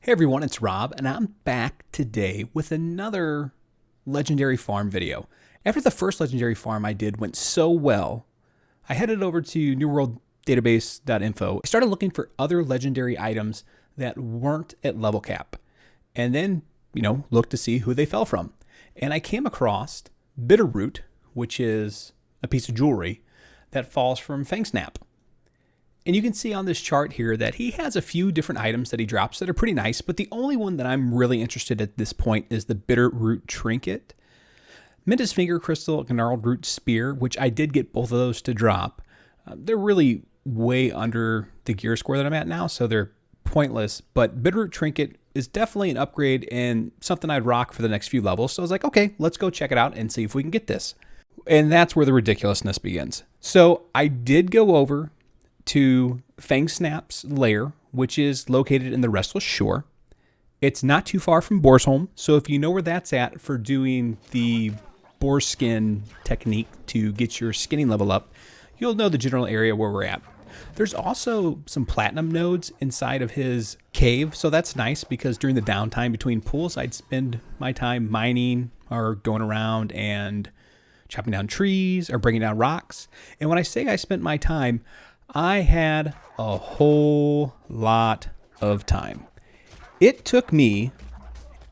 Hey everyone, it's Rob, and I'm back today with another Legendary Farm video. After the first Legendary Farm I did went so well, I headed over to newworlddatabase.info. I started looking for other legendary items that weren't at level cap, and then, looked to see who they fell from. And I came across Bitterroot, which is a piece of jewelry that falls from Fang Snap. And you can see on this chart here that he has a few different items that he drops that are pretty nice, but the only one that I'm really interested at this point is the Bitterroot Trinket. Mintus Finger Crystal, Gnarled Root Spear, which I did get both of those to drop. They're really way under the gear score that I'm at now, so they're pointless, but Bitterroot Trinket is definitely an upgrade and something I'd rock for the next few levels. So I was like, okay, let's go check it out and see if we can get this. And that's where the ridiculousness begins. So I did go over to Fang Snap's lair, which is located in the Restless Shore. It's not too far from Boarsholm, so if you know where that's at for doing the boar skin technique to get your skinning level up, you'll know the general area where we're at. There's also some platinum nodes inside of his cave, so that's nice because during the downtime between pools, I'd spend my time mining or going around and chopping down trees or bringing down rocks. And when I say I spent my time, I had a whole lot of time. It took me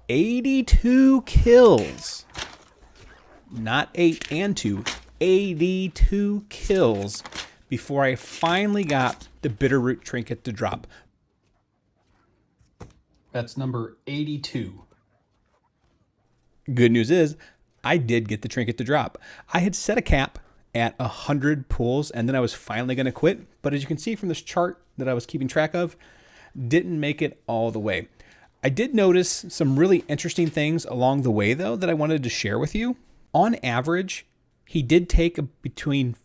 82 kills, not 8 and 2, 82 kills before I finally got the Bitterroot Trinket to drop. That's number 82. Good news is, I did get the trinket to drop. I had set a cap at 100 pulls, and then I was finally going to quit. But as you can see from this chart that I was keeping track of, didn't make it all the way. I did notice some really interesting things along the way, though, that I wanted to share with you. On average, he did take between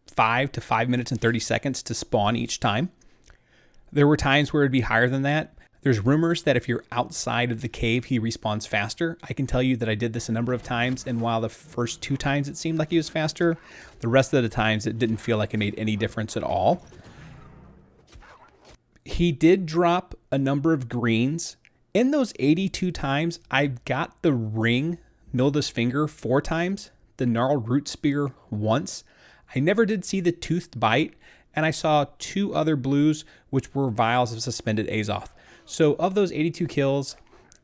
5 to 5 minutes and 30 seconds to spawn each time. There were times where it'd be higher than that. There's rumors that if you're outside of the cave, he respawns faster. I can tell you that I did this a number of times, and while the first 2 times it seemed like he was faster, the rest of the times it didn't feel like it made any difference at all. He did drop a number of greens. In those 82 times, I got the ring, Milda's Finger, 4 times, the Gnarled Root Spear once. I never did see the Toothed Bite, and I saw 2 other blues, which were vials of Suspended Azoth. So of those 82 kills,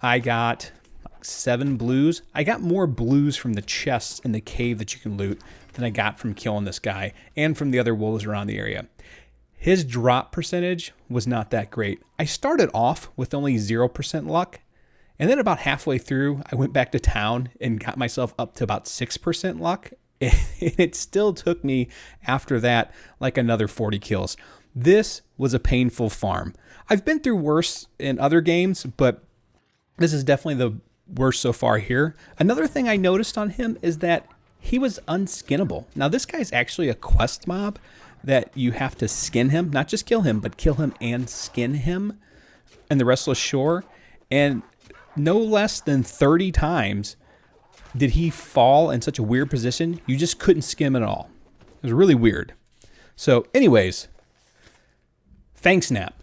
I got 7 blues. I got more blues from the chests in the cave that you can loot than I got from killing this guy and from the other wolves around the area. His drop percentage was not that great. I started off with only 0% luck, and then about halfway through, I went back to town and got myself up to about 6% luck. And it still took me after that like another 40 kills. This was a painful farm. I've been through worse in other games, but this is definitely the worst so far here. Another thing I noticed on him is that he was unskinnable. Now, this guy's actually a quest mob that you have to skin him, not just kill him, but kill him and skin him in the Restless Shore. And no less than 30 times did he fall in such a weird position, you just couldn't skim at all. It was really weird. So anyways, Fang Snap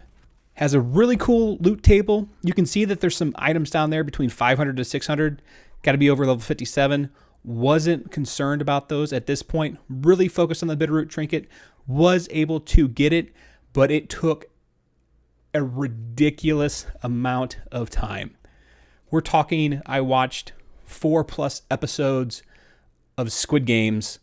has a really cool loot table. You can see that there's some items down there between 500 to 600. Got to be over level 57. Wasn't concerned about those at this point. Really focused on the Bitterroot Trinket. Was able to get it, but it took a ridiculous amount of time. We're talking, I watched 4+ episodes of Squid Games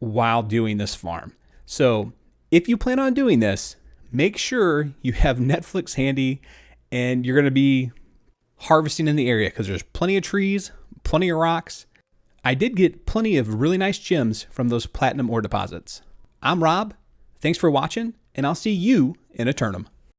while doing this farm. So if you plan on doing this, make sure you have Netflix handy and you're going to be harvesting in the area because there's plenty of trees, plenty of rocks. I did get plenty of really nice gems from those platinum ore deposits. I'm Rob. Thanks for watching, and I'll see you in Eternum.